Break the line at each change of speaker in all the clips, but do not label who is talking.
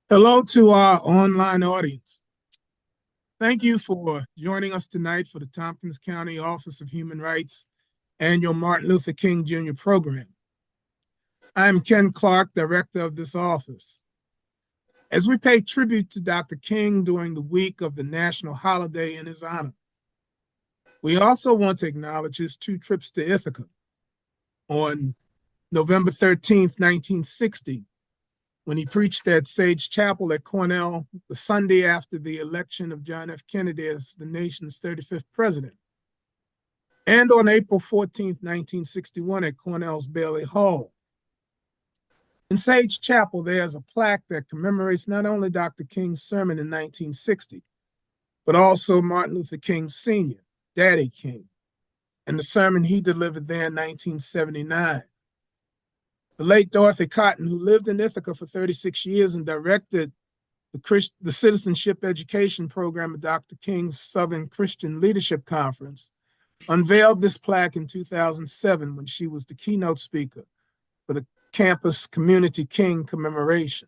Hello to our online audience. Thank you for joining us tonight for the Tompkins County Office of Human Rights annual Martin Luther King Jr. program. I am Ken Clark, director of this office. As we pay tribute to Dr. King during the week of the national holiday in his honor, we also want to acknowledge his two trips to Ithaca on November 13th, 1960, when he preached at Sage Chapel at Cornell the Sunday after the election of John F. Kennedy as the nation's 35th president, and on April 14th, 1961 at Cornell's Bailey Hall. In Sage Chapel, there's a plaque that commemorates not only Dr. King's sermon in 1960, but also Martin Luther King Sr., Daddy King, and the sermon he delivered there in 1979. The late Dorothy Cotton, who lived in Ithaca for 36 years and directed the citizenship education program at Dr. King's Southern Christian Leadership Conference, unveiled this plaque in 2007 when she was the keynote speaker for the campus Community King commemoration.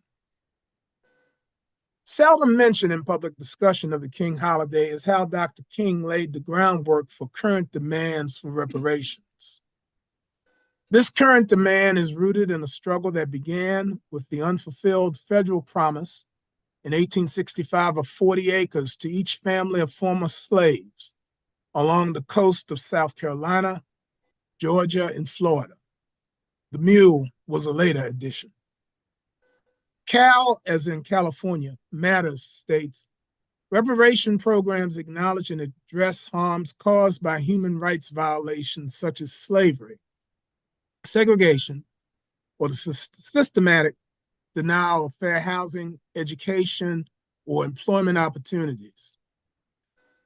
Seldom mentioned in public discussion of the King holiday is how Dr. King laid the groundwork for current demands for reparations. This current demand is rooted in a struggle that began with the unfulfilled federal promise in 1865 of 40 acres to each family of former slaves along the coast of South Carolina, Georgia, and Florida. The mule was a later addition. Cal, as in California, Matters states, reparation programs acknowledge and address harms caused by human rights violations such as slavery, segregation, or the systematic denial of fair housing, education, or employment opportunities.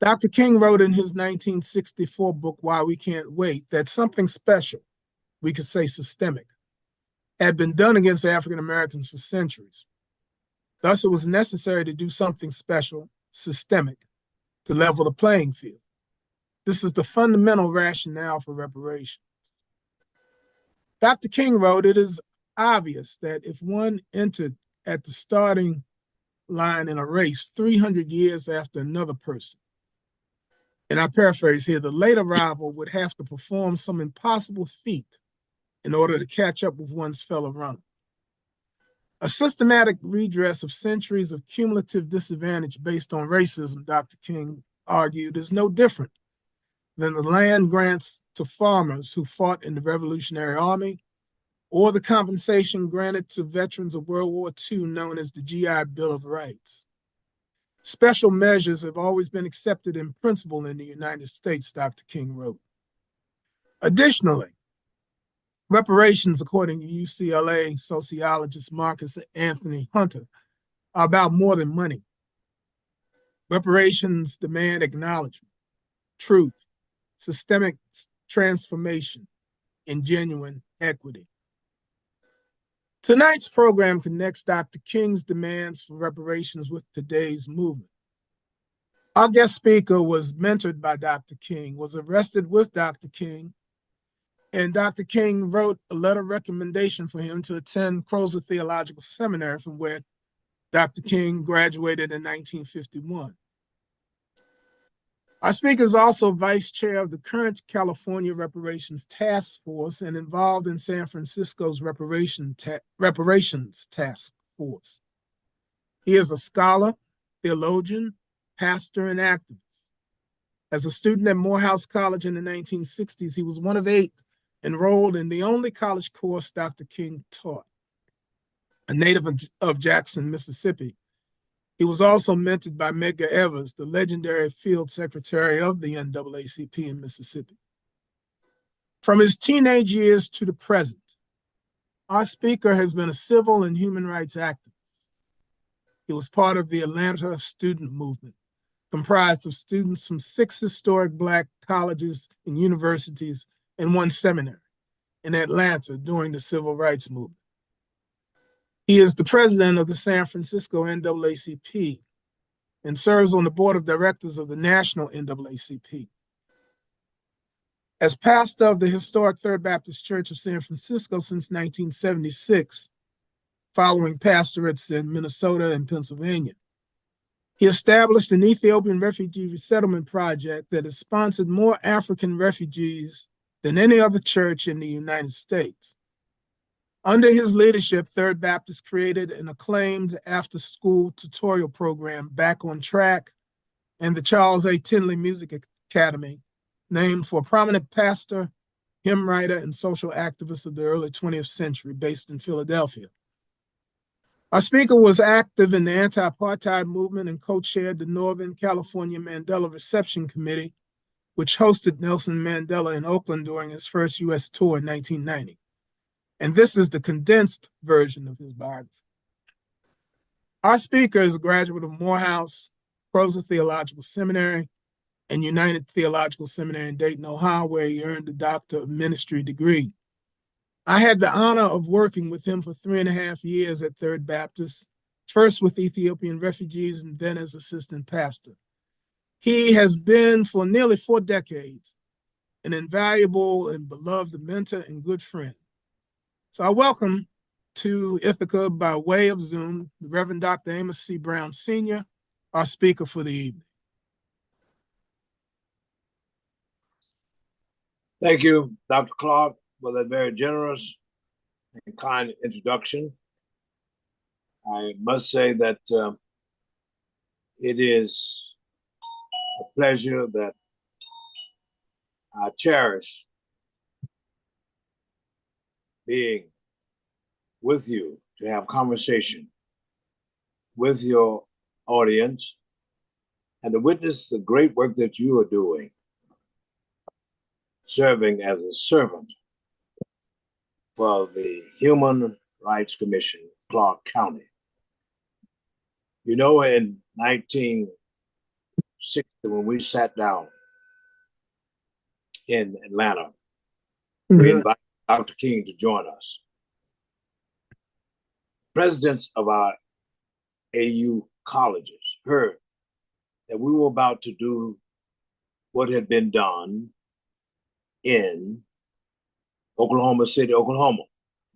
Dr. King wrote in his 1964 book, Why We Can't Wait, that something special, we could say systemic, had been done against African Americans for centuries. Thus, it was necessary to do something special, systemic, to level the playing field. This is the fundamental rationale for reparations. Dr. King wrote, it is obvious that if one entered at the starting line in a race 300 years after another person, and I paraphrase here, the late arrival would have to perform some impossible feat in order to catch up with one's fellow runner. A systematic redress of centuries of cumulative disadvantage based on racism, Dr. King argued, is no different than the land grants to farmers who fought in the Revolutionary Army, or the compensation granted to veterans of World War II known as the GI Bill of Rights. Special measures have always been accepted in principle in the United States, Dr. King wrote. Additionally, reparations, according to UCLA sociologist Marcus Anthony Hunter, are about more than money. Reparations demand acknowledgement, truth, systemic transformation, and genuine equity. Tonight's program connects Dr. King's demands for reparations with today's movement. Our guest speaker was mentored by Dr. King, was arrested with Dr. King, and Dr. King wrote a letter of recommendation for him to attend Crozer Theological Seminary, from where Dr. King graduated in 1951. Our speaker is also vice chair of the current California Reparations Task Force and involved in San Francisco's Reparations Task Force. He is a scholar, theologian, pastor, and activist. As a student at Morehouse College in the 1960s, he was one of 8 enrolled in the only college course Dr. King taught. A native of Jackson, Mississippi, he was also mentored by Medgar Evers, the legendary field secretary of the NAACP in Mississippi. From his teenage years to the present, our speaker has been a civil and human rights activist. He was part of the Atlanta student movement, comprised of students from 6 historic Black colleges and universities and 1 seminary in Atlanta during the Civil Rights Movement. He is the president of the San Francisco NAACP and serves on the board of directors of the National NAACP. As pastor of the historic Third Baptist Church of San Francisco since 1976, following pastorates in Minnesota and Pennsylvania. He established an Ethiopian refugee resettlement project that has sponsored more African refugees than any other church in the United States. Under his leadership, Third Baptist created an acclaimed after-school tutorial program, Back on Track, and the Charles A. Tinley Music Academy, named for a prominent pastor, hymn writer, and social activist of the early 20th century, based in Philadelphia. Our speaker was active in the anti-apartheid movement and co-chaired the Northern California Mandela Reception Committee, which hosted Nelson Mandela in Oakland during his first U.S. tour in 1990. And this is the condensed version of his biography. Our speaker is a graduate of Morehouse, Crozer Theological Seminary, and United Theological Seminary in Dayton, Ohio, where he earned a Doctor of Ministry degree. I had the honor of working with him for 3.5 years at Third Baptist, first with Ethiopian refugees and then as assistant pastor. He has been for nearly 4 decades an invaluable and beloved mentor and good friend. So I welcome to Ithaca by way of Zoom, the Reverend Dr. Amos C. Brown Sr., our speaker for the evening.
Thank you, Dr. Clark, for that very generous and kind introduction. I must say that it is a pleasure that I cherish being with you to have conversation with your audience and to witness the great work that you are doing, serving as a servant for the Human Rights Commission of Clark County. You know, in 1960, when we sat down in Atlanta, we invited Dr. King to join us. Presidents of our AU colleges heard that we were about to do what had been done in Oklahoma City, Oklahoma.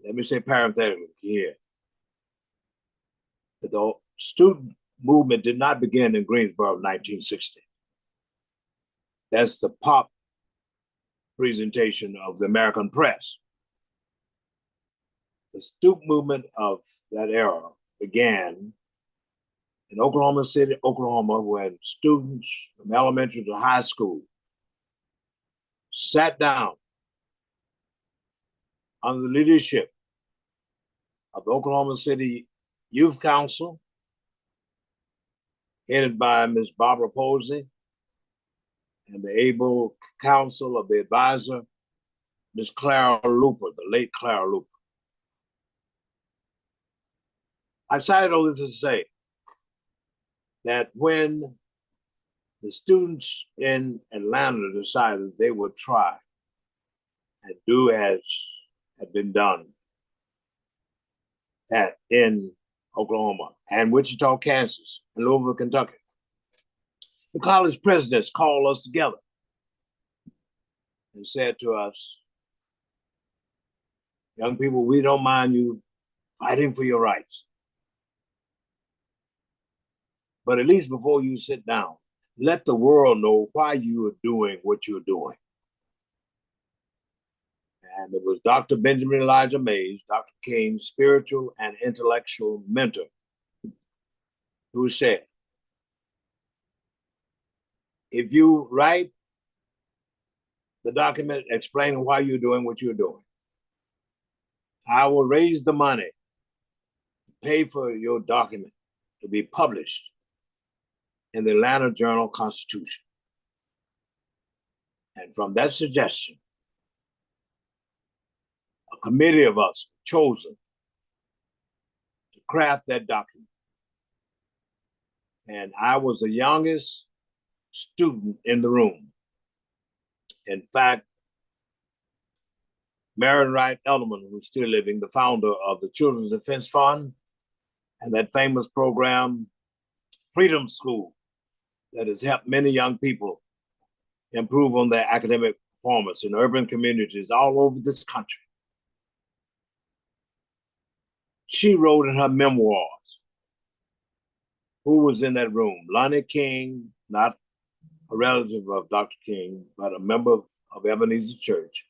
Let me say parenthetically here that the student movement did not begin in Greensboro in 1960. That's the pop presentation of the American press. The student movement of that era began in Oklahoma City, Oklahoma, when students from elementary to high school sat down under the leadership of the Oklahoma City Youth Council, headed by Ms. Barbara Posey, and the able counsel of the advisor, Ms. Clara Looper, the late Clara Looper. I cited all this to say that when the students in Atlanta decided they would try and do as had been done in Oklahoma and Wichita, Kansas, and Louisville, Kentucky, the college presidents called us together and said to us, young people, we don't mind you fighting for your rights. But at least before you sit down, let the world know why you are doing what you're doing. And it was Dr. Benjamin Elijah Mays, Dr. King's spiritual and intellectual mentor, who said, if you write the document explaining why you're doing what you're doing, I will raise the money to pay for your document to be published in the Atlanta Journal-Constitution. And from that suggestion, a committee of us chosen to craft that document. And I was the youngest student in the room. In fact, Marion Wright Elderman, who's still living, the founder of the Children's Defense Fund and that famous program, Freedom School, that has helped many young people improve on their academic performance in urban communities all over this country. she wrote in her memoirs who was in that room. Lonnie King, not a relative of Dr. King, but a member of Ebenezer Church.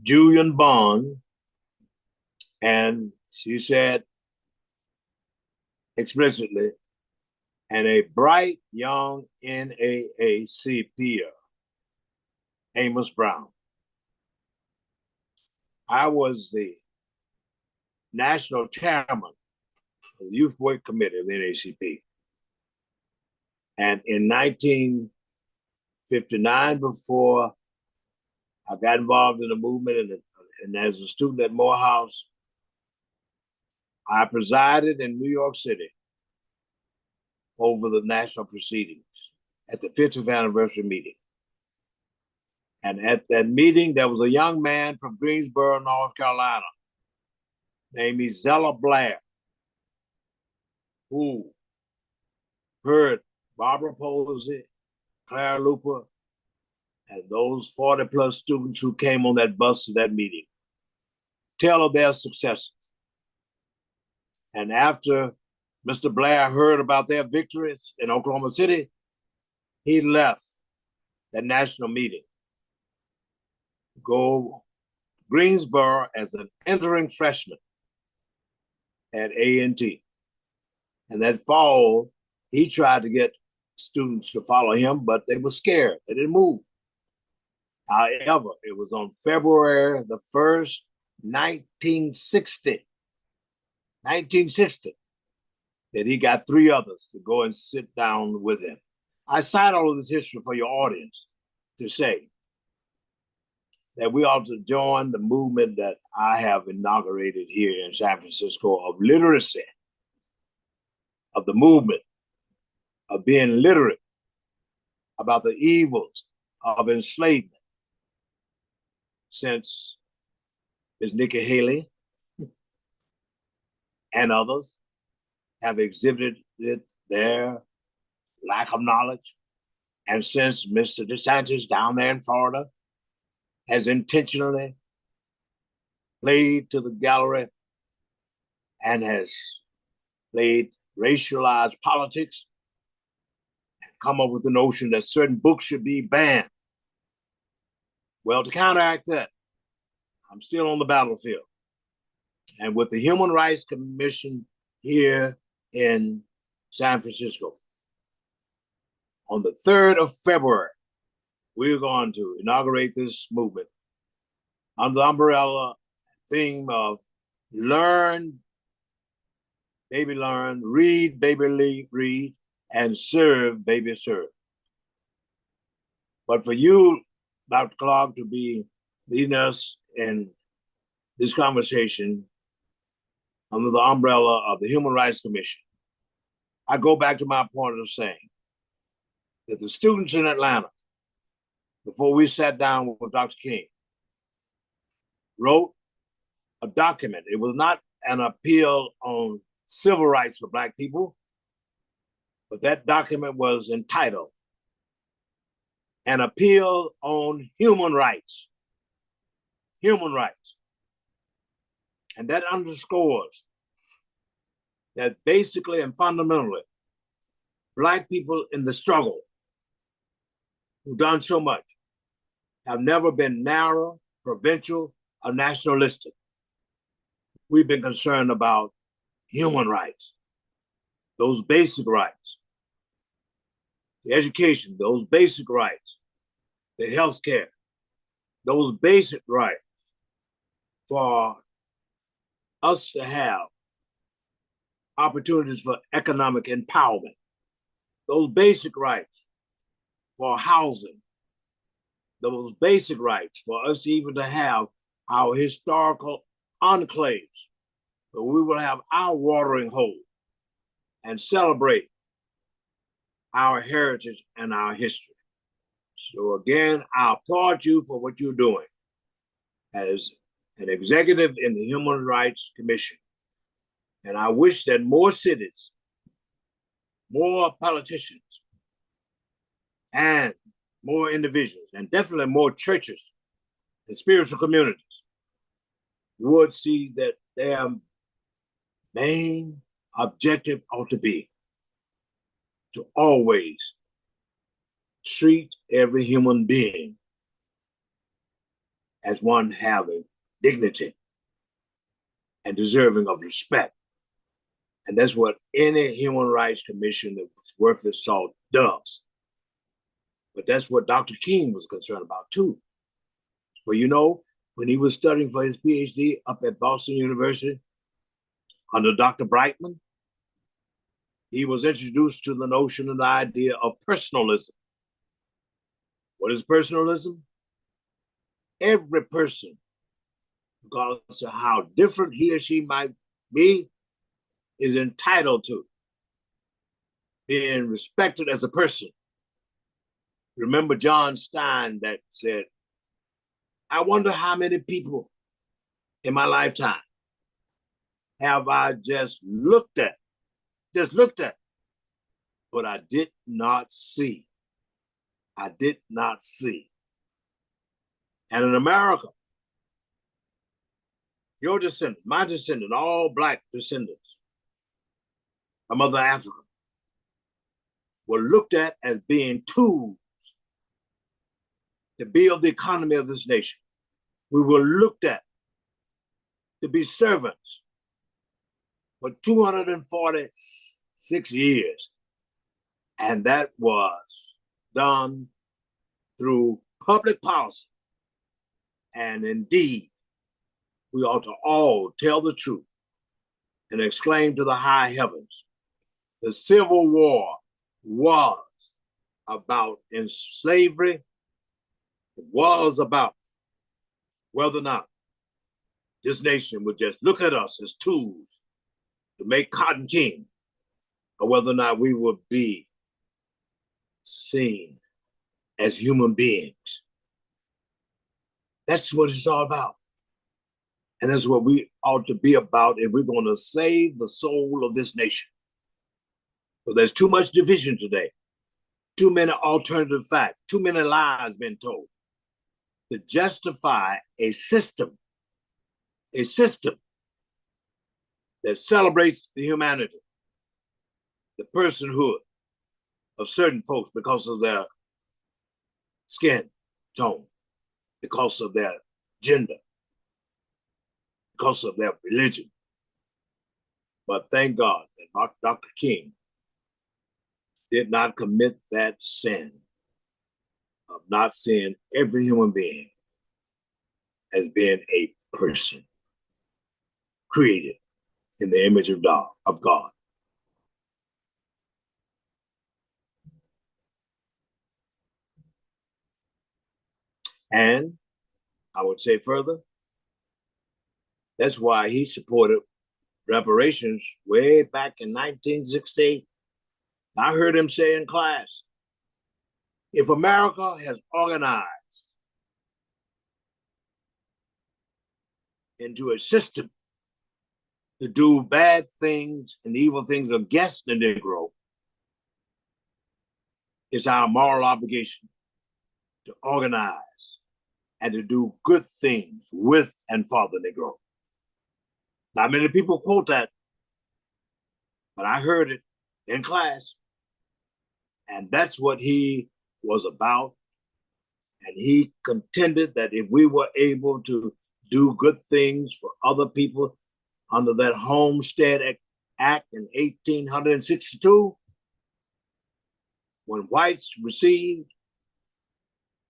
Julian Bond, and she said explicitly, and a bright young NAACPer, Amos Brown. I was the national chairman of the Youth Work Committee of the NAACP. And in 1959, before I got involved in the movement and as a student at Morehouse, I presided in New York City over the national proceedings at the 50th anniversary meeting. And at that meeting, there was a young man from Greensboro, North Carolina, named Zella Blair, who heard Barbara Posey, Claire Luper, and those 40 plus students who came on that bus to that meeting tell of their successes. And after Mr. Blair heard about their victories in Oklahoma City, he left that national meeting to go to Greensboro as an entering freshman at A&T. And that fall, he tried to get students to follow him, but they were scared. They didn't move. However, it was on February the 1st, 1960, that he got 3 others to go and sit down with him. I cite all of this history for your audience to say that we ought to join the movement that I have inaugurated here in San Francisco of literacy, of the movement of being literate about the evils of enslavement, since Ms. Nikki Haley and others have exhibited their lack of knowledge. And since Mr. DeSantis down there in Florida has intentionally played to the gallery and has played racialized politics and come up with the notion that certain books should be banned. Well, to counteract that, I'm still on the battlefield. And with the Human Rights Commission here in San Francisco, on the 3rd of February, we're going to inaugurate this movement under the umbrella theme of learn, baby learn, read, baby read, and serve, baby serve. But for you, Dr. Clark, to be leading us in this conversation under the umbrella of the Human Rights Commission, I go back to my point of saying that the students in Atlanta, before we sat down with Dr. King, wrote a document. It was not an appeal on civil rights for Black people, but that document was entitled An Appeal on Human Rights. Human rights. And that underscores that basically and fundamentally, Black people in the struggle who've done so much have never been narrow, provincial, or nationalistic. We've been concerned about human rights, those basic rights, the education, those basic rights, the health care, those basic rights for us to have opportunities for economic empowerment, those basic rights for housing, those basic rights for us even to have our historical enclaves, where we will have our watering hole and celebrate our heritage and our history. So again, I applaud you for what you're doing as an executive in the Human Rights Commission. And I wish that more cities, more politicians, and more individuals, and definitely more churches and spiritual communities would see that their main objective ought to be to always treat every human being as one having dignity and deserving of respect. And that's what any human rights commission that's worth its salt does. But that's what Dr. King was concerned about too. Well, you know, when he was studying for his PhD up at Boston University under Dr. Brightman, he was introduced to the notion and the idea of personalism. What is personalism? Every person, regardless of how different he or she might be, is entitled to being respected as a person. Remember John Stein that said, I wonder how many people in my lifetime have I just looked at, but I did not see. I did not see. And in America, your descendant, my descendant, all Black descendants from Mother Africa were looked at as being tools to build the economy of this nation. We were looked at to be servants for 246 years. And that was done through public policy. And indeed, we ought to all tell the truth and exclaim to the high heavens, the Civil War was about slavery. It was about whether or not this nation would just look at us as tools to make cotton king, or whether or not we would be seen as human beings. That's what it's all about. And that's what we ought to be about if we're going to save the soul of this nation. So there's too much division today, too many alternative facts, too many lies being told to justify a system that celebrates the humanity, the personhood of certain folks because of their skin tone, because of their gender, because of their religion. But thank God that Dr. King did not commit that sin of not seeing every human being as being a person created in the image of God. And I would say further, that's why he supported reparations way back in 1968. I heard him say in class, if America has organized into a system to do bad things and evil things against the Negro, it's our moral obligation to organize and to do good things with and for the Negro. Not many people quote that, but I heard it in class. And that's what he was about. And he contended that if we were able to do good things for other people under that Homestead Act in 1862, when whites received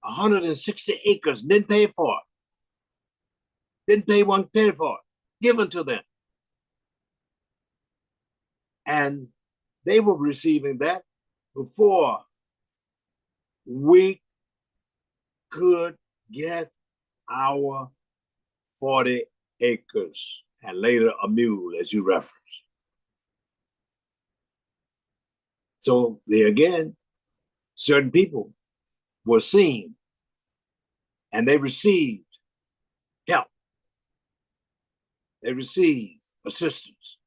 160 acres, didn't pay for it, didn't pay one penny for it, given to them. And they were receiving that before we could get our 40 acres and later a mule, as you referenced. So there again, certain people were seen and they received help. They received assistance.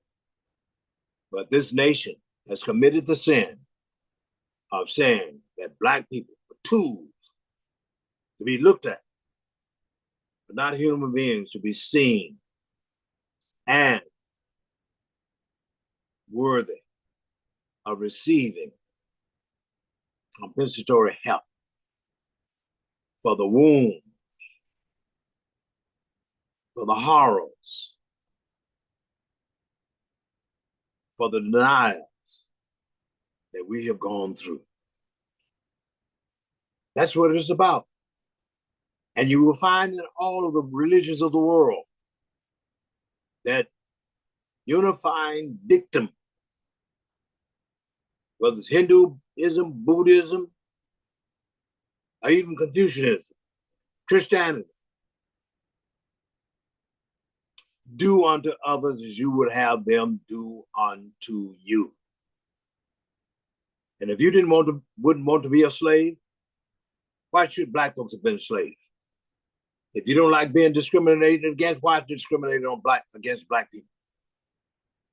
But this nation has committed the sin of saying that Black people are tools to be looked at, but not human beings to be seen and worthy of receiving compensatory help for the wound, for the horrors, for the denials that we have gone through. That's what it's about. And you will find in all of the religions of the world that unifying dictum, whether it's Hinduism, Buddhism, or even Confucianism, Christianity, do unto others as you would have them do unto you. And if you wouldn't want to be a slave, why should Black folks have been slaves? If you don't like being discriminated against, why discriminate against Black people?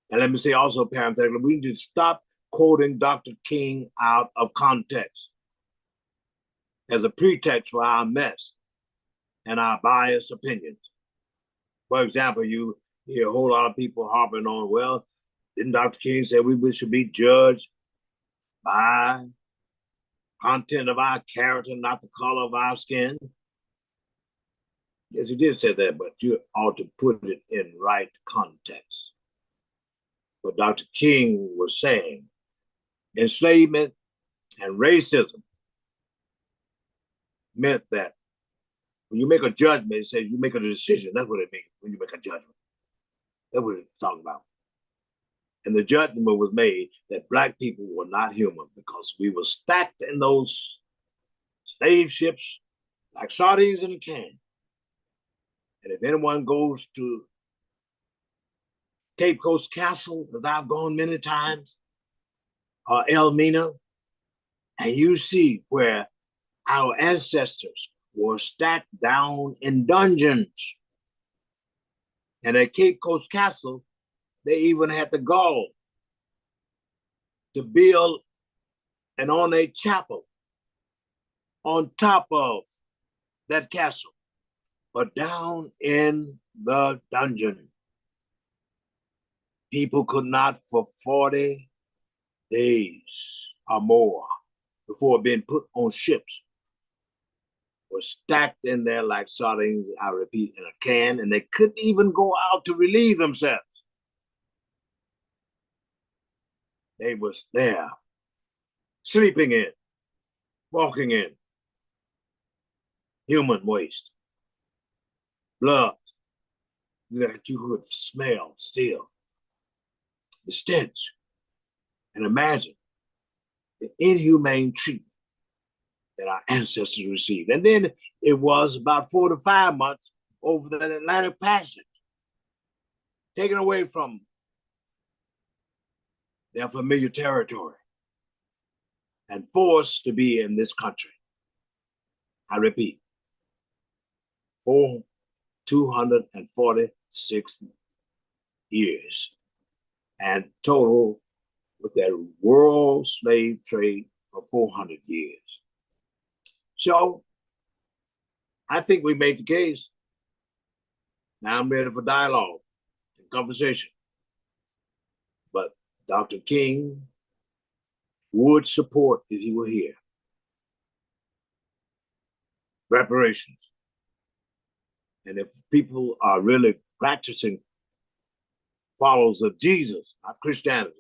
And let me say also, parenthetically, we need to stop quoting Dr. King out of context as a pretext for our mess and our biased opinions. For example, you hear a whole lot of people harping on, well, didn't Dr. King say we should be judged by content of our character, not the color of our skin? Yes, he did say that, but you ought to put it in right context. What Dr. King was saying, enslavement and racism meant that when you make a judgment, it says you make a decision. That's what it means when you make a judgment. That's what it's talking about. And the judgment was made that Black people were not human because we were stacked in those slave ships like sardines in a can. And if anyone goes to Cape Coast Castle, as I've gone many times, or Elmina, and you see where our ancestors were stacked down in dungeons. And at Cape Coast Castle, they even had the gall to build an ornate chapel on top of that castle, but down in the dungeon. People could not for 40 days or more before being put on ships were stacked in there like sardines, I repeat, in a can, and they couldn't even go out to relieve themselves. They was there, sleeping in, walking in, human waste, blood, that you could smell still, the stench, and imagine the inhumane treatment that our ancestors received. And then it was about 4 to 5 months over the Atlantic Passage, taken away from their familiar territory and forced to be in this country. I repeat, 246 years, and total with that world slave trade for 400 years. So I think we made the case. Now I'm ready for dialogue and conversation. But Dr. King would support, if he were here, reparations. And if people are really practicing followers of Jesus, not Christianity,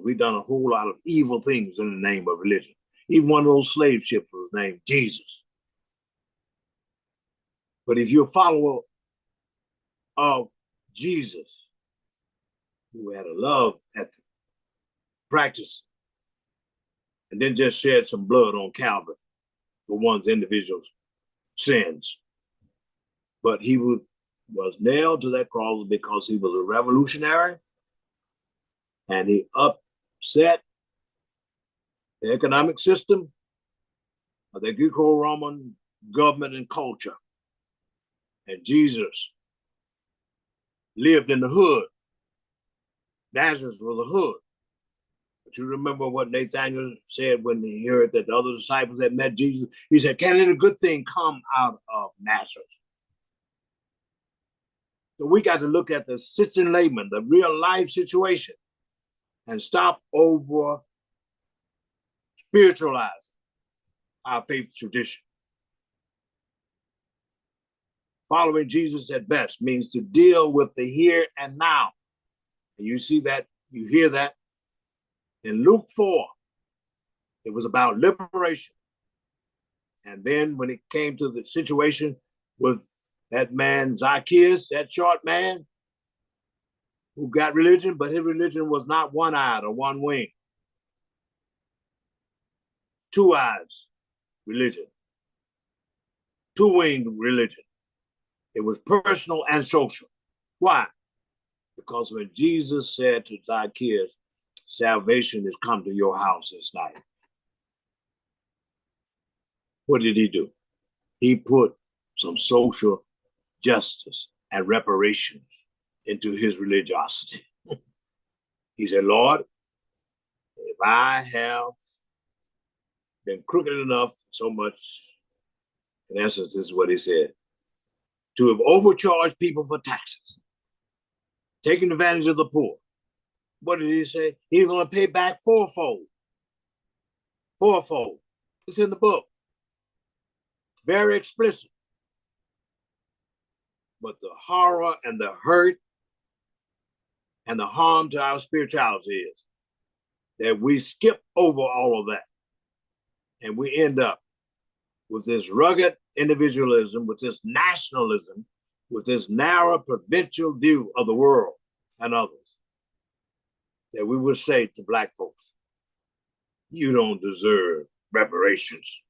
we've done a whole lot of evil things in the name of religion. Even one of those slave ships was named Jesus. But if you're a follower of Jesus, who had a love ethic, practice, and then just shed some blood on Calvary for one's individual sins, but he was nailed to that cross because he was a revolutionary, and he upset the economic system of the Greco-Roman government and culture. And Jesus lived in the hood. Nazareth was a hood. But you remember what Nathaniel said when he heard that the other disciples had met Jesus? He said, can any good thing come out of Nazareth? So we got to look at the citizen layman, the real life situation, and stop over spiritualizing our faith tradition. Following Jesus at best means to deal with the here and now. And you see that, you hear that. In Luke 4, it was about liberation. And then when it came to the situation with that man, Zacchaeus, that short man who got religion, but his religion was not one-eyed or one wing. Two eyes religion, two-winged religion. It was personal and social. Why? Because when Jesus said to Zacchaeus, salvation has come to your house this night, what did he do? He put some social justice and reparations into his religiosity. He said, Lord, if I have been crooked enough so much, in essence, this is what he said, to have overcharged people for taxes, taking advantage of the poor. What did he say? He's going to pay back fourfold. Fourfold. It's in the book. Very explicit. But the horror and the hurt and the harm to our spirituality is that we skip over all of that. And we end up with this rugged individualism, with this nationalism, with this narrow provincial view of the world and others, that we would say to Black folks, you don't deserve reparations.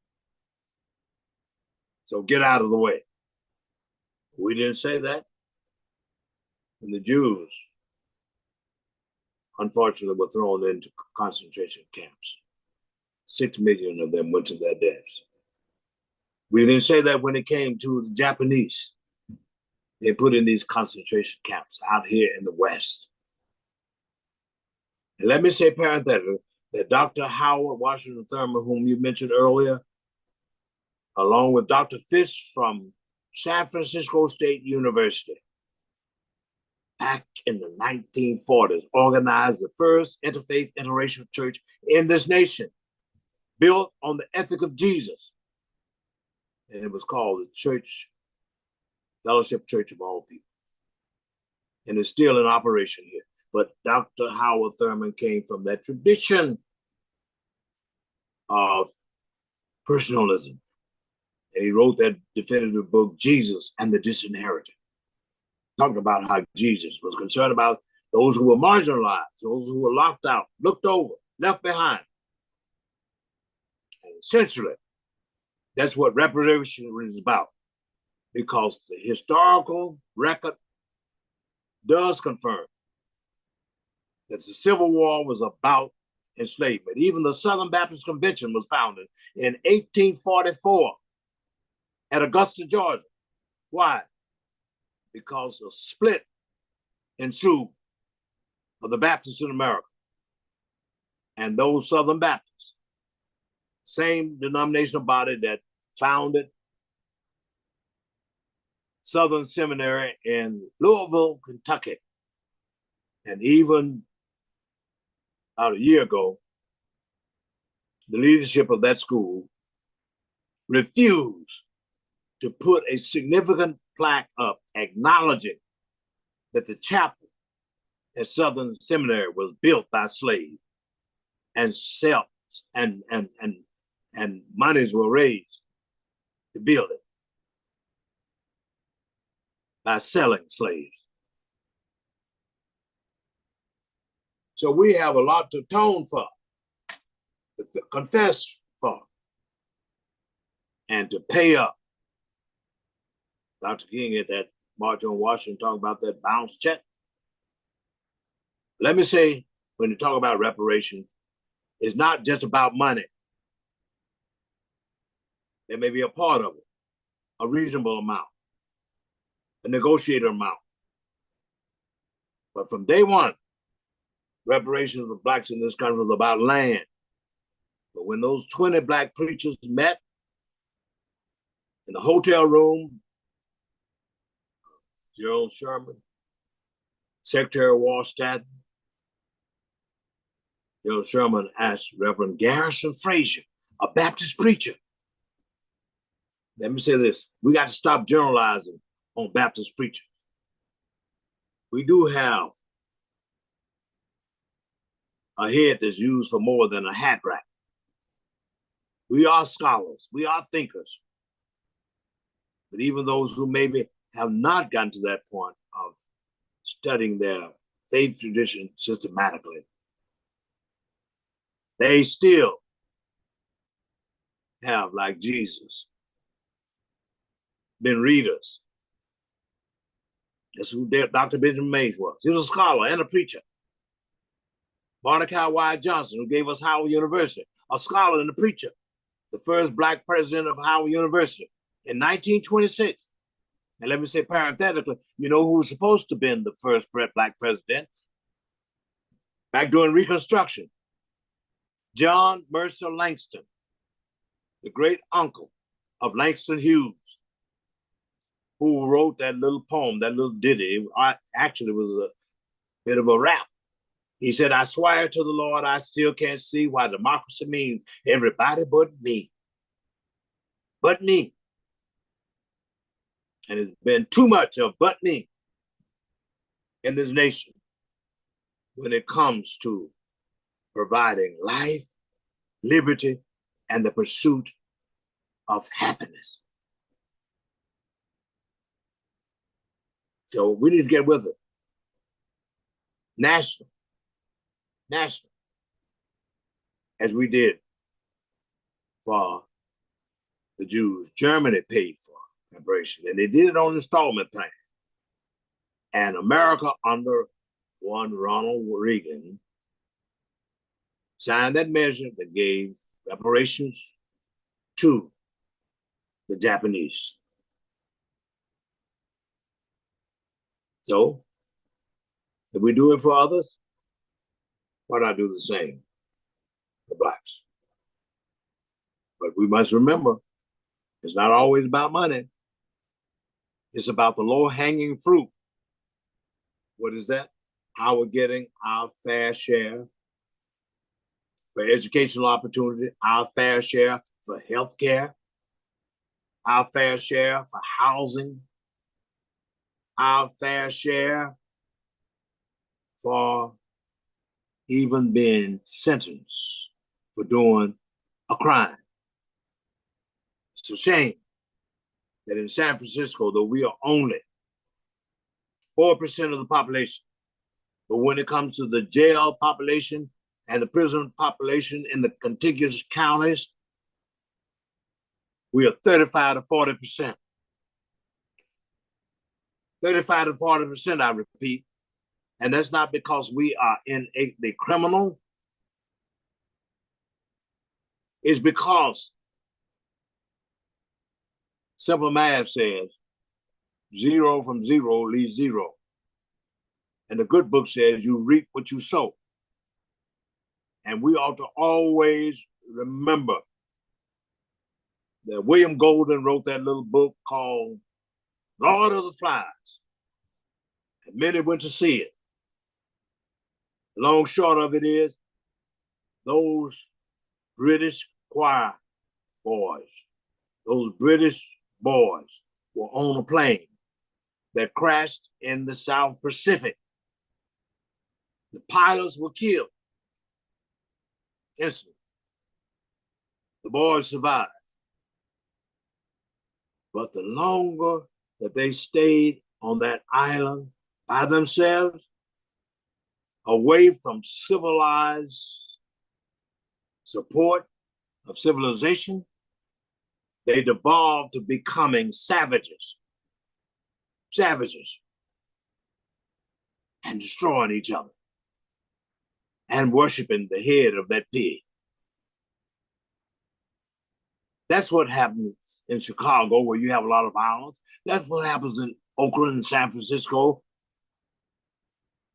So get out of the way. We didn't say that. And the Jews, unfortunately, were thrown into concentration camps. 6 million of them went to their deaths. We didn't say that when it came to the Japanese. They put in these concentration camps out here in the West. And let me say parenthetically that Dr. Howard Washington Thurman, whom you mentioned earlier, along with Dr. Fish from San Francisco State University, back in the 1940s, organized the first interfaith interracial church in this nation, built on the ethic of Jesus. And it was called the Church, Fellowship Church of All People. And it's still in operation here. But Dr. Howard Thurman came from that tradition of personalism. And he wrote that definitive book, Jesus and the Disinherited. Talked about how Jesus was concerned about those who were marginalized, those who were locked out, looked over, left behind. And essentially, that's what reparation is about, because the historical record does confirm that the Civil War was about enslavement. Even the Southern Baptist Convention was founded in 1844 at Augusta, Georgia. Why? Because a split ensued of the Baptists in America. And those Southern Baptists, same denominational body that founded Southern Seminary in Louisville, Kentucky. And even about a year ago, the leadership of that school refused to put a significant plaque up acknowledging that the chapel at Southern Seminary was built by slaves, and and monies were raised to build it by selling slaves. So we have a lot to atone for, to confess for, and to pay up. Dr. King at that March on Washington talking about that bounce check. Let me say, when you talk about reparation, it's not just about money. There may be a part of it, a reasonable amount, a negotiated amount. But from day one, reparations for Blacks in this country was about land. But when those 20 Black preachers met in the hotel room, Gerald Sherman, Secretary of War Stanton. Gerald Sherman asked Reverend Garrison Frazier, a Baptist preacher. Let me say this. We got to stop generalizing on Baptist preachers. We do have a head that's used for more than a hat rack. We are scholars. We are thinkers. But even those who maybe have not gotten to that point of studying their faith tradition systematically, they still have, like Jesus, been readers. That's who Dr. Benjamin Mays was. He was a scholar and a preacher. Mordecai Wyatt Johnson, who gave us Howard University, a scholar and a preacher, the first Black president of Howard University in 1926. And let me say parenthetically, you know who was supposed to have been the first Black president back during Reconstruction? John Mercer Langston, the great uncle of Langston Hughes, who wrote that little poem, that little ditty. It actually was a bit of a rap. He said, I swear to the Lord, I still can't see why democracy means everybody but me. But me. And it's been too much of but me in this nation when it comes to providing life, liberty, and the pursuit of happiness. So we need to get with it. National, as we did for the Jews. Germany paid for reparation, and they did it on installment plan. And America, under one Ronald Reagan, signed that measure that gave reparations to the Japanese. So, if we do it for others, why not do the same for Blacks? But we must remember, it's not always about money. It's about the low-hanging fruit. What is that? Our getting our fair share for educational opportunity, our fair share for healthcare, our fair share for housing, our fair share for even being sentenced for doing a crime. It's a shame that in San Francisco, though we are only 4% of the population, but when it comes to the jail population and the prison population in the contiguous counties, we are 35 to 40%. 35 to 40%, I repeat. And that's not because we are innately criminal. It's because simple math says 0 from 0 leaves 0. And the good book says you reap what you sow. And we ought to always remember that William Golden wrote that little book called Lord of the Flies. And many went to see it. The long short of it is, those British choir boys, those British boys were on a plane that crashed in the South Pacific. The pilots were killed instantly. The boys survived. But the longer that they stayed on that island by themselves, away from civilized support of civilization, they devolved to becoming savages, and destroying each other and worshiping the head of that pig. That's what happens in Chicago, where you have a lot of violence. That's what happens in Oakland and San Francisco.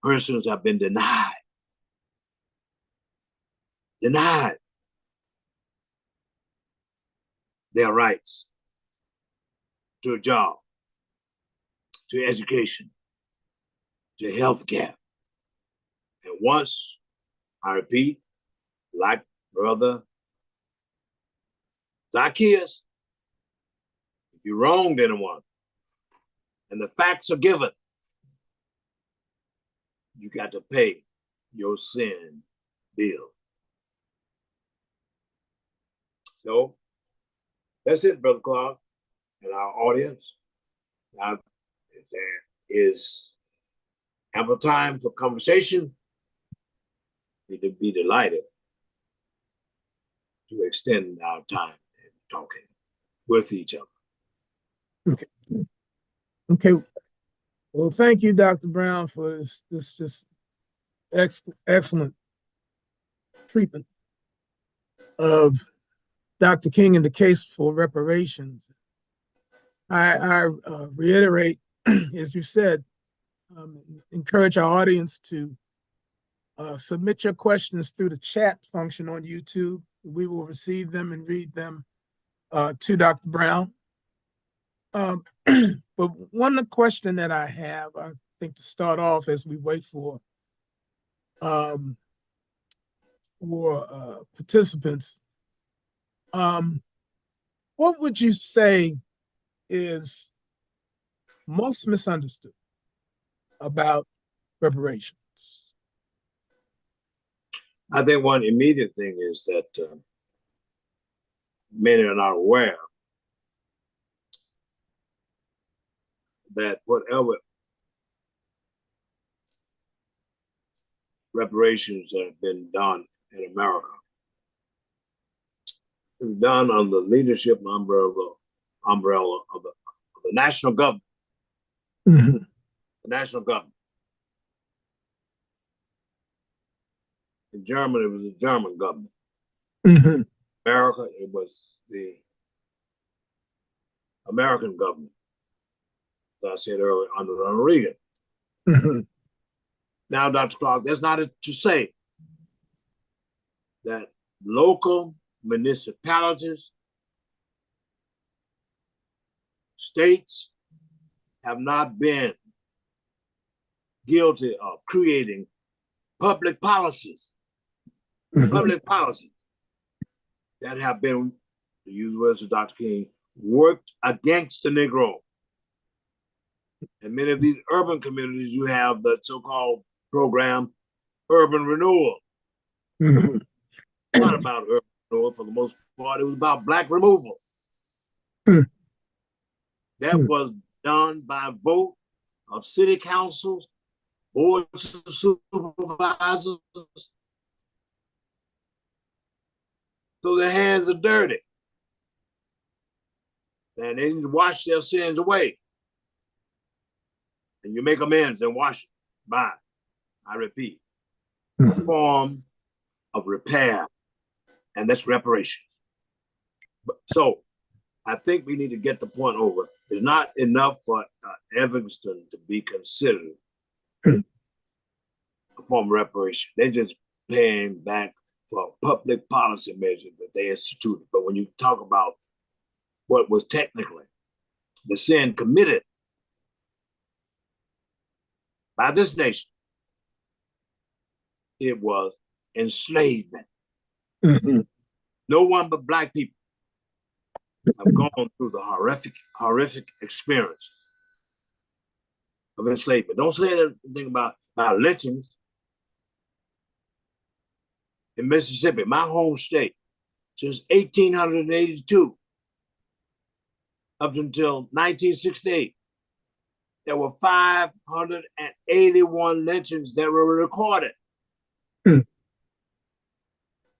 Persons have been denied their rights to a job, to education, to health care. And once, I repeat, like Brother Zacchaeus, if you wronged anyone and the facts are given, you got to pay your sin bill. So that's it, Brother Clark, and our audience. Now, if there is ample time for conversation, we'd be delighted to extend our time in talking with each other.
Okay. Okay. Well, thank you, Dr. Brown, for this just excellent treatment of Dr. King and the case for reparations. I reiterate, as you said, encourage our audience to submit your questions through the chat function on YouTube. We will receive them and read them to Dr. Brown. But one question that I have, I think to start off as we wait for participants, what would you say is most misunderstood about reparations?
I think one immediate thing is that many are not aware that whatever reparations that have been done in America is done under the leadership umbrella of the national government.
Mm-hmm.
The national government. In Germany, it was the German government.
Mm-hmm.
America, it was the American government. As I said earlier, under Ronald Reagan.
Mm-hmm.
Now, Dr. Clark, that's not to say that local municipalities, states have not been guilty of creating public policies, public policies that have been, to use the words of Dr. King, worked against the Negro. In many of these urban communities, you have the so-called program, urban renewal. Not about urban renewal for the most part. It was about black removal. That was done by vote of city councils, boards of supervisors. So their hands are dirty. And they need to wash their sins away. And you make amends and wash it by, I repeat, a form of repair, and that's reparations. So I think we need to get the point over. It's not enough for Evanston to be considered a form of reparation. They're just paying back for public policy measures that they instituted. But when you talk about what was technically the sin committed by this nation, it was enslavement. No one but black people have gone through the horrific experience of enslavement. Don't say anything about lynchings. In Mississippi, my home state, since 1882 up until 1968, there were 581 lynchings that were recorded.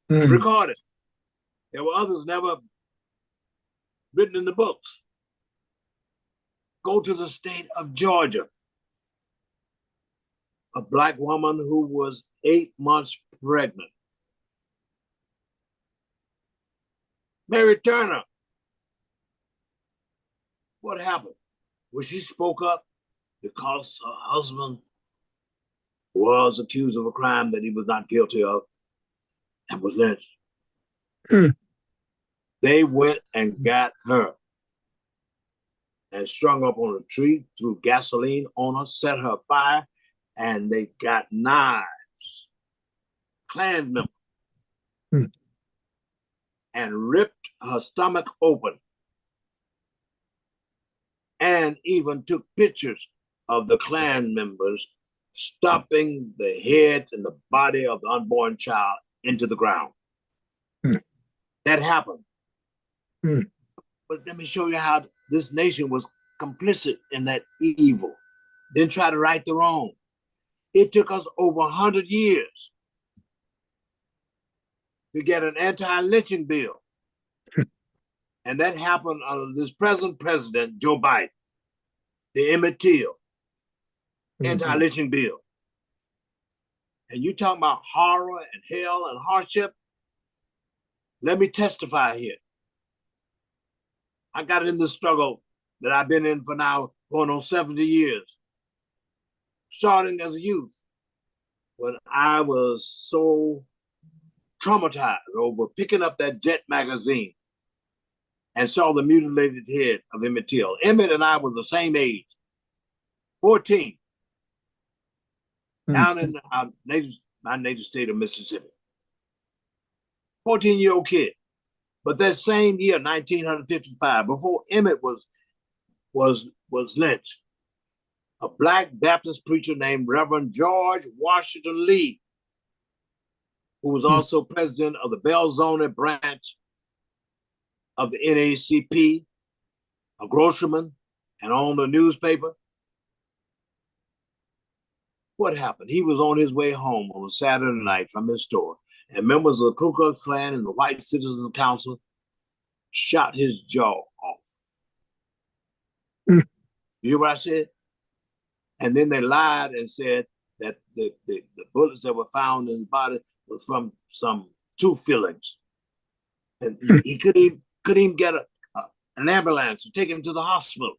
Recorded. There were others never written in the books. Go to the state of Georgia. A black woman who was 8 months pregnant. Mary Turner. What happened? Well, she spoke up because her husband was accused of a crime that he was not guilty of and was lynched. They went and got her. and strung up on a tree, threw gasoline on her, set her afire, and they got knives, Klan members, and ripped her stomach open, and even took pictures of the Klan members stomping the head and the body of the unborn child into the ground. That happened. But let me show you how this nation was complicit in that evil, then try to right the wrong. It took us over 100 years to get an anti-lynching bill. And that happened under this present president, Joe Biden, the Emmett Till anti-lynching bill. And you talking about horror and hell and hardship? Let me testify here. I got in the struggle that I've been in for now going on 70 years, starting as a youth, when I was so traumatized over picking up that Jet magazine and saw the mutilated head of Emmett Till. Emmett and I were the same age, 14, down in my native state of Mississippi. 14-year-old kid. But that same year, 1955, before Emmett was lynched, a Black Baptist preacher named Reverend George Washington Lee, who was also president of the Belzoni branch of the NAACP, a grocerman, and owned a newspaper. What happened? He was on his way home on a Saturday night from his store, and members of the Ku Klux Klan and the White Citizens Council shot his jaw off. You hear what I said? And then they lied and said that the bullets that were found in his body were from some tooth fillings. And he couldn't even get an ambulance to take him to the hospital.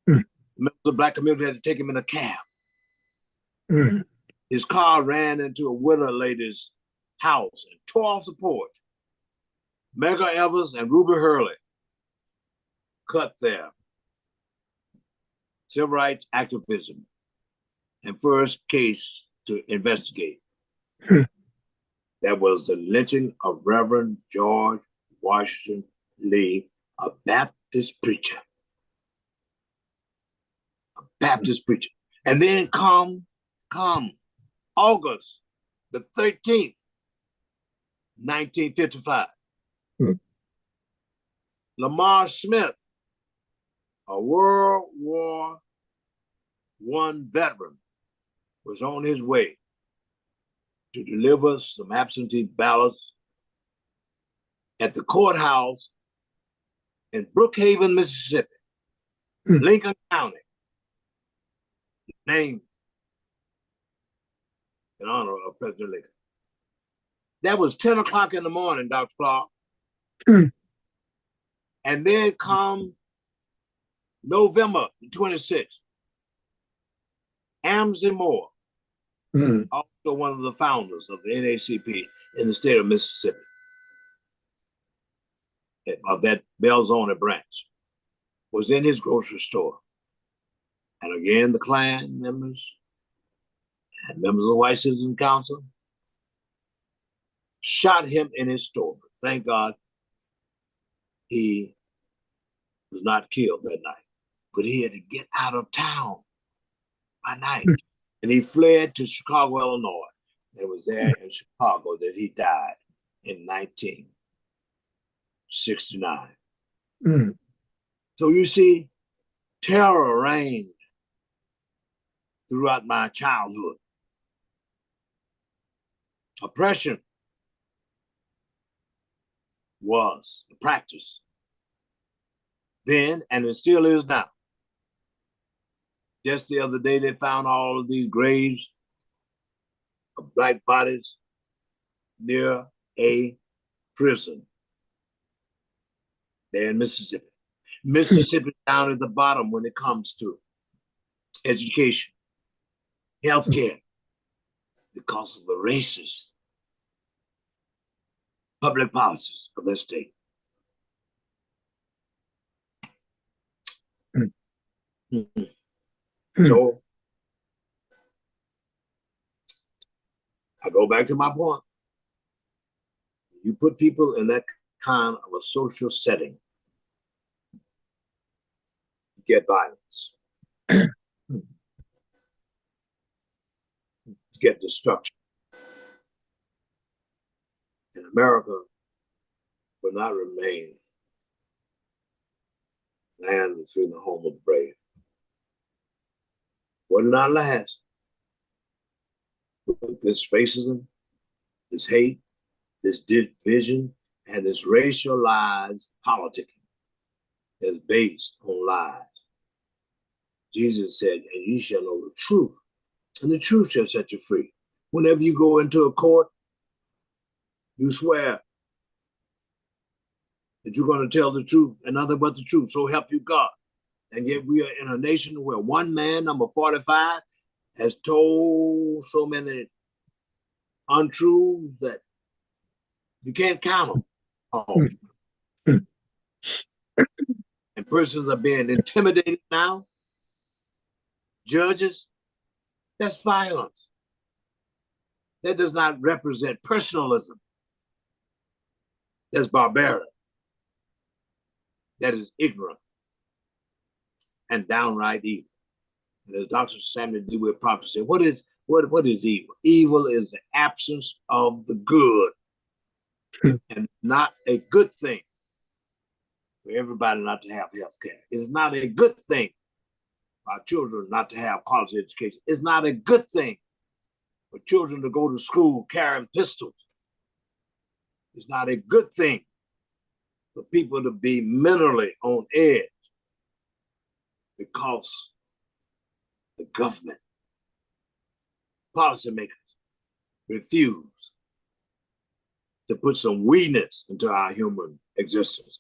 The Black community had to take him in a cab. His car ran into a widow lady's house and tore off the porch. Medgar Evers and Ruby Hurley cut their civil rights activism and first case to investigate. That was the lynching of Reverend George Washington Lee, a Baptist preacher. A Baptist preacher. And then come August the 13th, 1955. Lamar Smith, a World War I veteran, was on his way to deliver some absentee ballots at the courthouse in Brookhaven, Mississippi, Lincoln County, named in honor of President Lincoln. That was 10 o'clock in the morning, Dr. Clark. And then come November 26th, Amzie Moore, also one of the founders of the NAACP in the state of Mississippi, of that Belzoni branch, was in his grocery store. And again, the Klan members and members of the White Citizens Council shot him in his store. But thank God he was not killed that night. But he had to get out of town by night. And he fled to Chicago, Illinois. It was there in Chicago that he died in 1969. So you see, terror reigned throughout my childhood. Oppression was the practice then, and it still is now. Just the other day, they found all of these graves of Black bodies near a prison there in Mississippi. Mississippi down at the bottom when it comes to education, healthcare, because of the racist public policies of their state. So I go back to my point. You put people in that kind of a social setting, you get violence, you get destruction. And America will not remain land between the home of the brave. Will not last. This racism, this hate, this division, and this racialized politicking is based on lies. Jesus said, and ye shall know the truth, and the truth shall set you free. Whenever you go into a court, you swear that you're going to tell the truth and nothing but the truth. So help you God. And yet we are in a nation where one man, number 45, has told so many untruths that you can't count them all. And persons are being intimidated now. Judges, that's violence. That does not represent personalism. That's barbaric. That is ignorant and downright evil. And as Dr. Samuel DeWitt Proctor said, what is evil? Evil is the absence of the good and not a good thing for everybody not to have health care. It's not a good thing for our children not to have college education. It's not a good thing for children to go to school carrying pistols. It's not a good thing for people to be mentally on edge because the government, policymakers refuse to put some we-ness into our human existence.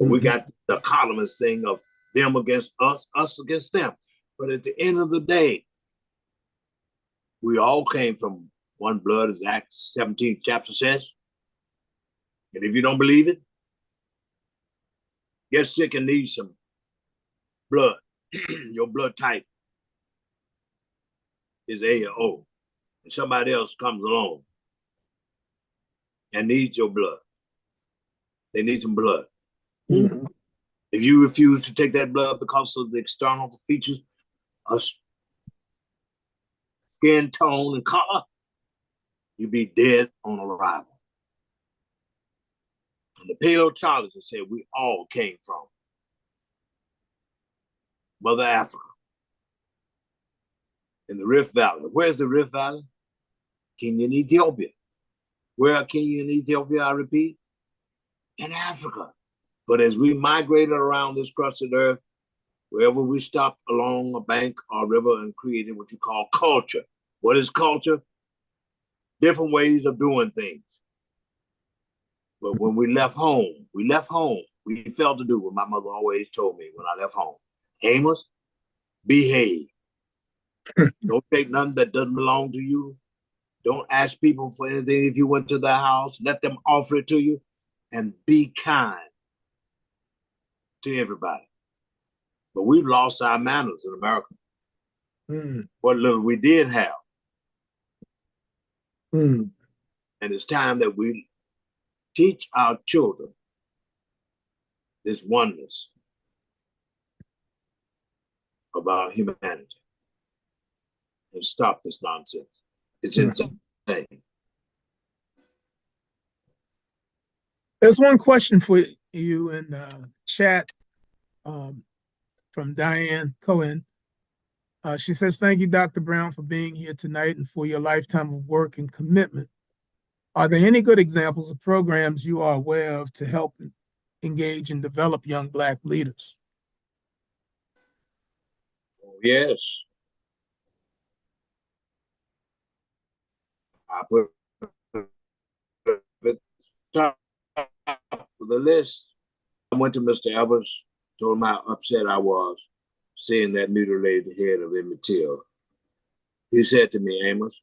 Mm-hmm. We got the economist thing of them against us, us against them. But at the end of the day, we all came from one blood, as Acts 17th chapter says. And if you don't believe it, get sick and need some blood. Your blood type is A or O. And somebody else comes along and needs your blood. They need some blood. Mm-hmm. If you refuse to take that blood because of the external features of skin tone and color, you'd be dead on arrival. And the paleontologists said we all came from Mother Africa in the Rift Valley. Where's the Rift Valley? Kenya and Ethiopia. Where are Kenya and Ethiopia, I repeat? In Africa. But as we migrated around this crusted earth, wherever we stopped along a bank or river and created what you call culture. What is culture? Different ways of doing things. But when we left home, we failed to do what my mother always told me when I left home. Amos, behave. Don't take nothing that doesn't belong to you. Don't ask people for anything if you went to their house. Let them offer it to you. And be kind to everybody. But we've lost our manners in America. What little we did have. And it's time that we teach our children this oneness of our humanity and stop this nonsense. It's insane.
There's one question for you in the chat from Diane Cohen. She says, thank you, Dr. Brown, for being here tonight and for your lifetime of work and commitment. Are there any good examples of programs you are aware of to help engage and develop young Black leaders?
Yes. I put the top of the list. I went to Mr. Evans, told him how upset I was seeing that mutilated head of Emmett Till. He said to me, Amos,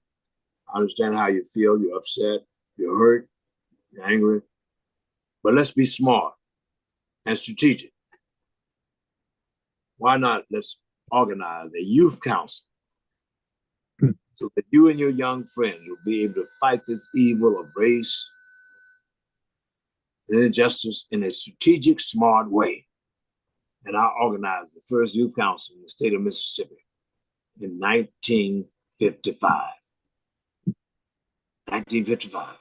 I understand how you feel. You're upset, you're hurt, you're angry, but let's be smart and strategic. Why not let's organize a youth council
Hmm.
so that you and your young friends will be able to fight this evil of race and injustice in a strategic, smart way. And I organized the first youth council in the state of Mississippi in 1955. 1955.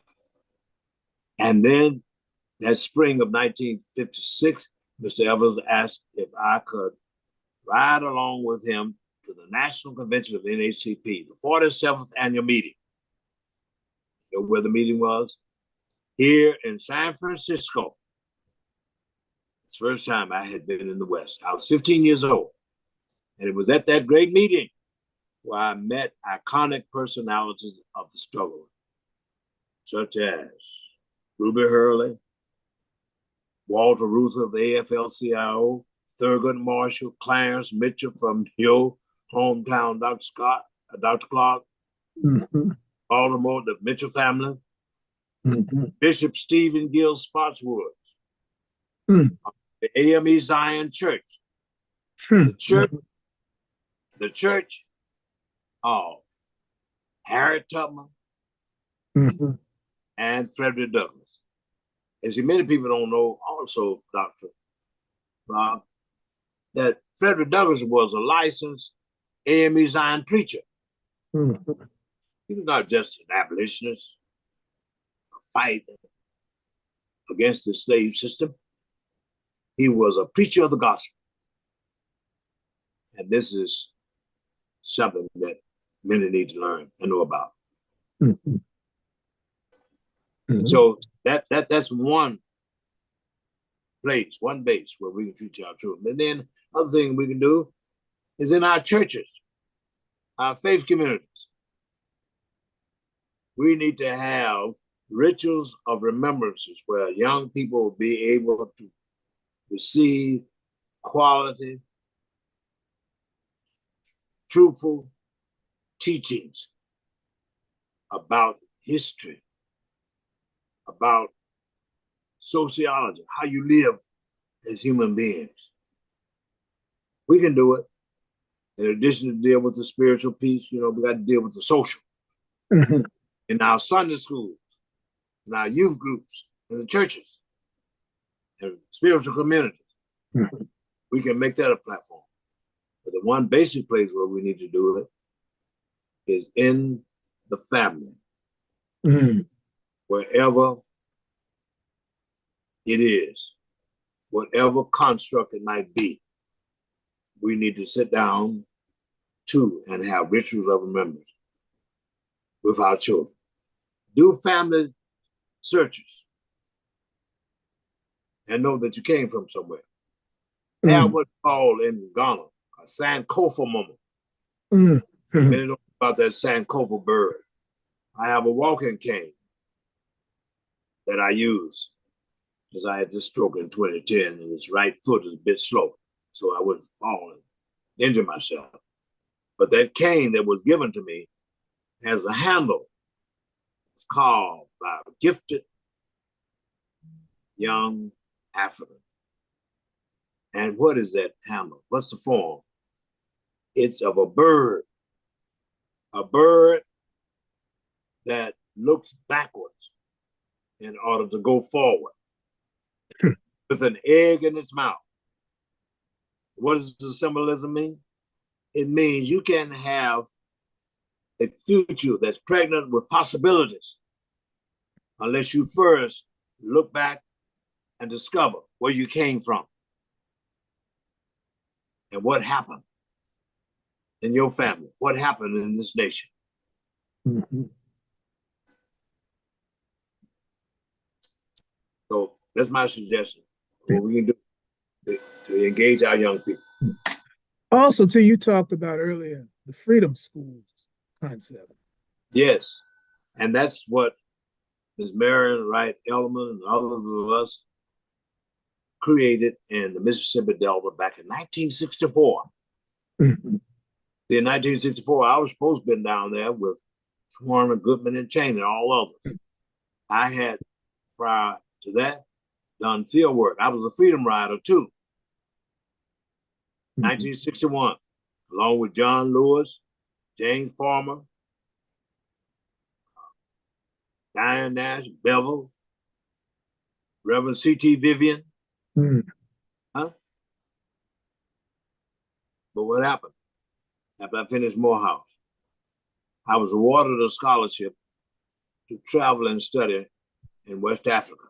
And then that spring of 1956, Mr. Evers asked if I could ride along with him to the National Convention of NAACP, the 47th annual meeting. You know where the meeting was? Here in San Francisco. It's the first time I had been in the West. I was 15 years old. And it was at that great meeting where I met iconic personalities of the struggle, such as Ruby Hurley, Walter Reuther of the AFL-CIO, Thurgood Marshall, Clarence Mitchell from your hometown, Dr. Clark,
Mm-hmm.
Baltimore, the Mitchell family,
Mm-hmm.
Bishop Stephen Gill Spotswood,
Mm-hmm.
the AME Zion Church,
Mm-hmm.
the church of Harriet Tubman
Mm-hmm.
and Frederick Douglass. And see, many people don't know also, Dr. Rob, that Frederick Douglass was a licensed AME Zion preacher.
Mm-hmm.
He was not just an abolitionist, a fight against the slave system. He was a preacher of the gospel. And this is something that many need to learn and know about.
Mm-hmm.
And so that's one place, one base where we can treat our children. And then other thing we can do is in our churches, our faith communities. We need to have rituals of remembrances where young people will be able to receive quality, truthful teachings about history, about sociology, how you live as human beings. We can do it. In addition to deal with the spiritual piece, we got to deal with the social.
Mm-hmm.
In our Sunday schools, in our youth groups, in the churches, and spiritual communities,
Mm-hmm.
we can make that a platform. But the one basic place where we need to do it is in the family,
Mm-hmm.
wherever it is, whatever construct it might be. We need to sit down and have rituals of remembrance with our children. Do family searches and know that you came from somewhere.
Mm-hmm.
Have what's called in Ghana a Sankofa moment.
Mm-hmm.
Many know about that Sankofa bird. I have a walking cane that I use because I had this stroke in 2010 and this right foot is a bit slow, so I wouldn't fall and injure myself. But that cane that was given to me has a handle. It's carved by a gifted young African. And what is that handle? What's the form? It's of a bird that looks backwards in order to go forward with an egg in its mouth. What does the symbolism mean? It means you can have a future that's pregnant with possibilities unless you first look back and discover where you came from and what happened in your family, what happened in this nation.
Mm-hmm.
So that's my suggestion. What we can do to engage our young people.
Also, too, you talked about earlier the freedom schools concept.
Yes, and that's what Ms. Marion Wright Elman and others of us created in the Mississippi Delta back in 1964.
Mm-hmm.
In 1964, I was supposed to have been down there with Swarman, Goodman, and Cheney, and all others. I had, prior to that, done field work. I was a freedom rider too. 1961. along with John Lewis, James Farmer, Diane Nash, Bevel, Reverend C.T. Vivian. Huh? But what happened? After I finished Morehouse, I was awarded a scholarship to travel and study in West Africa.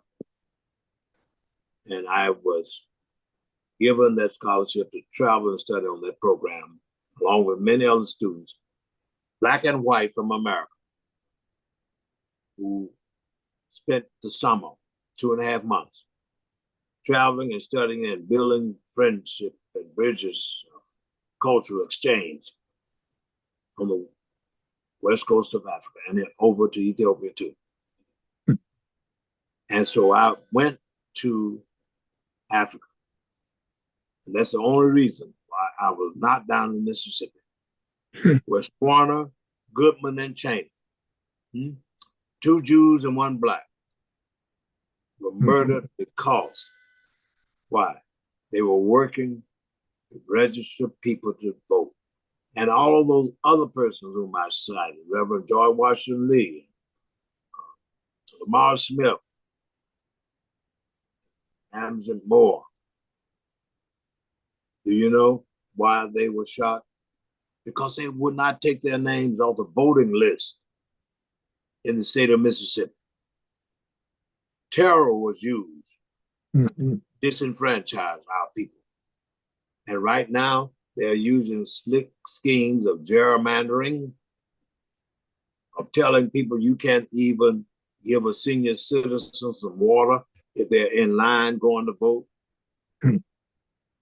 And I was given that scholarship to travel and study on that program, along with many other students, black and white from America, who spent the summer, 2.5 months, traveling and studying and building friendship and bridges of cultural exchange on the west coast of Africa and then over to Ethiopia too. And so I went to Africa. And that's the only reason why I was not down in Mississippi. Where Warner, Goodman, and Cheney, 2 Jews and 1 black, were murdered because, why? They were working to register people to vote. And all of those other persons whom I cited, Reverend George Washington Lee, Lamar Smith, Amson Moore. Do you know why they were shot? Because they would not take their names off the voting list in the state of Mississippi. Terror was used to disenfranchise our people. And right now, they're using slick schemes of gerrymandering, of telling people you can't even give a senior citizen some water if they're in line going to vote.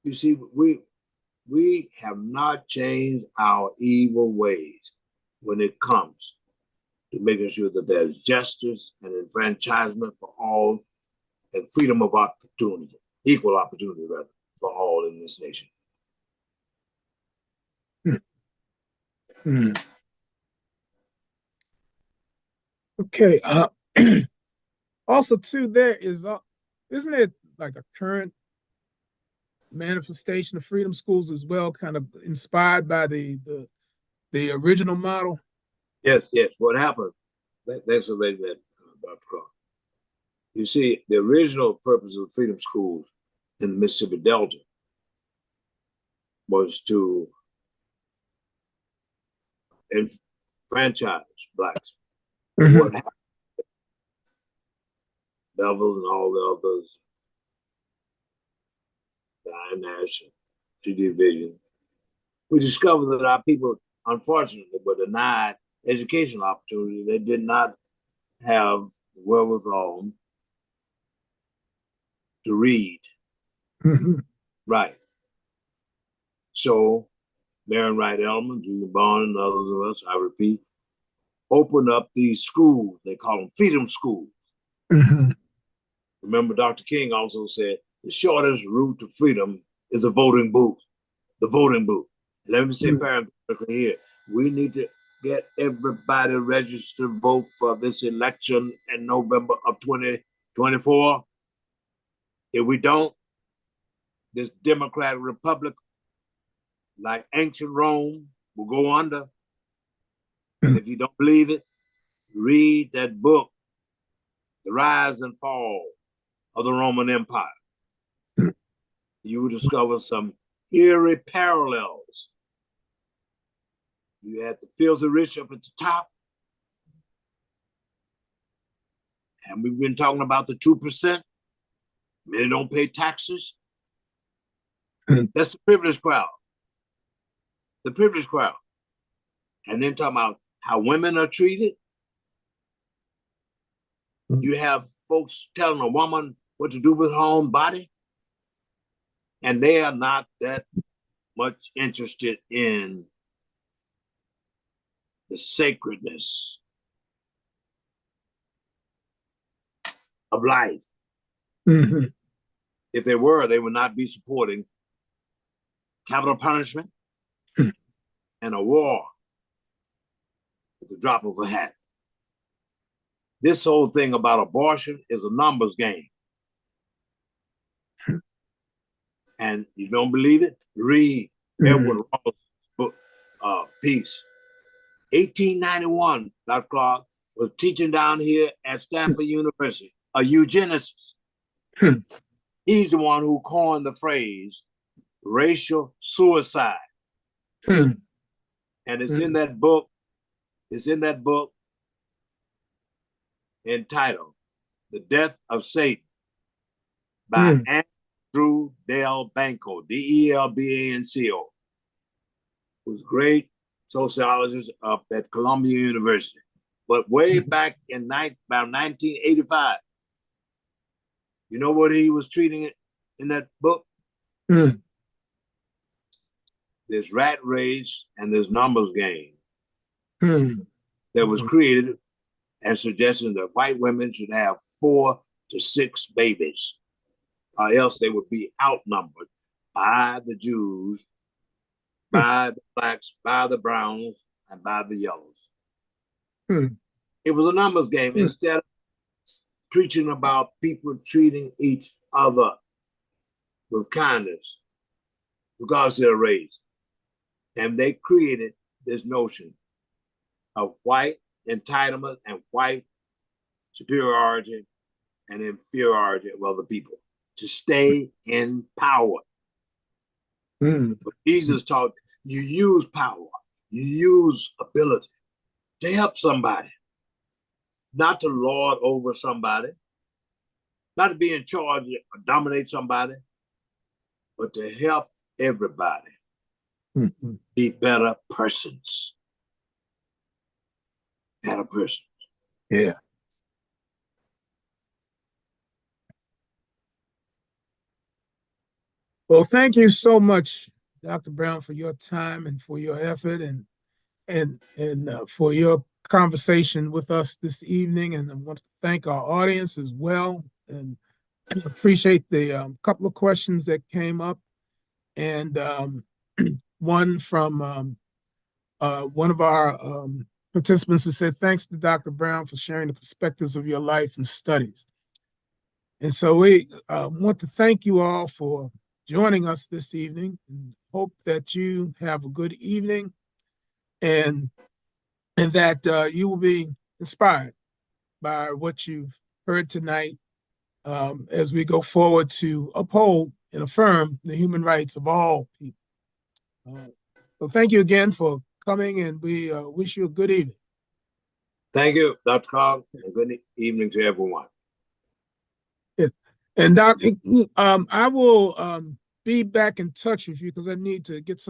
You see, we have not changed our evil ways when it comes to making sure that there's justice and enfranchisement for all and freedom of opportunity, equal opportunity rather, for all in this nation.
Okay. Also, too, there is, isn't it like a current manifestation of freedom schools as well, kind of inspired by the original model?
Yes. What happened? Thanks for making that, Dr. Clark. You see, the original purpose of the freedom schools in the Mississippi Delta was to enfranchise blacks. What happened? Bevel and all the others, Diane Nash, C.D. Vision, we discovered that our people, unfortunately, were denied educational opportunity. They did not have the wherewithal to read. Right. So, Marion Wright Elman, Julian Bond, and others of us, I repeat, opened up these schools. They call them freedom schools. Remember, Dr. King also said, the shortest route to freedom is the voting booth. The voting booth. Let me say parenthetically here, we need to get everybody registered to vote for this election in November of 2024. If we don't, this democratic republic, like ancient Rome, will go under. And if you don't believe it, read that book, The Rise and Fall of the Roman Empire. You will discover some eerie parallels. You had the filthy rich up at the top. And we've been talking about the 2%. Many don't pay taxes. That's the privileged crowd. The privileged crowd. And then talking about how women are treated. You have folks telling a woman what to do with her own body. And they are not that much interested in the sacredness of life. If they were, they would not be supporting capital punishment and a war at the drop of a hat. This whole thing about abortion is a numbers game. And you don't believe it? Read Edward Ross's book, peace. 1891, Dr. Clark was teaching down here at Stanford University, a eugenicist. He's the one who coined the phrase racial suicide. And it's in that book. It's in that book entitled The Death of Satan by Andrew Del Banco, Delbanco, who's a great sociologist up at Columbia University. But way back in about 1985, you know what he was treating it in that book? This rat race and this numbers game that was created and suggesting that white women should have 4 to 6 babies, or else they would be outnumbered by the Jews, by the blacks, by the browns, and by the yellows. It was a numbers game. Instead of preaching about people treating each other with kindness, regardless of their race. And they created this notion of white entitlement and white superiority and inferiority of other people to stay in power. But Jesus taught you use power, you use ability to help somebody, not to lord over somebody, not to be in charge or dominate somebody, but to help everybody be better persons. Better persons.
Yeah. Well, thank you so much, Dr. Brown, for your time and for your effort and for your conversation with us this evening. And I want to thank our audience as well, and appreciate the couple of questions that came up, and one from one of our participants who said, "Thanks to Dr. Brown for sharing the perspectives of your life and studies." And so we want to thank you all for joining us this evening, and hope that you have a good evening, and that you will be inspired by what you've heard tonight as we go forward to uphold and affirm the human rights of all people. So thank you again for coming, and we wish you a good evening.
Thank you, Dr. Clark, and good evening to everyone.
Yeah. And Doc, I will be back in touch with you because I need to get some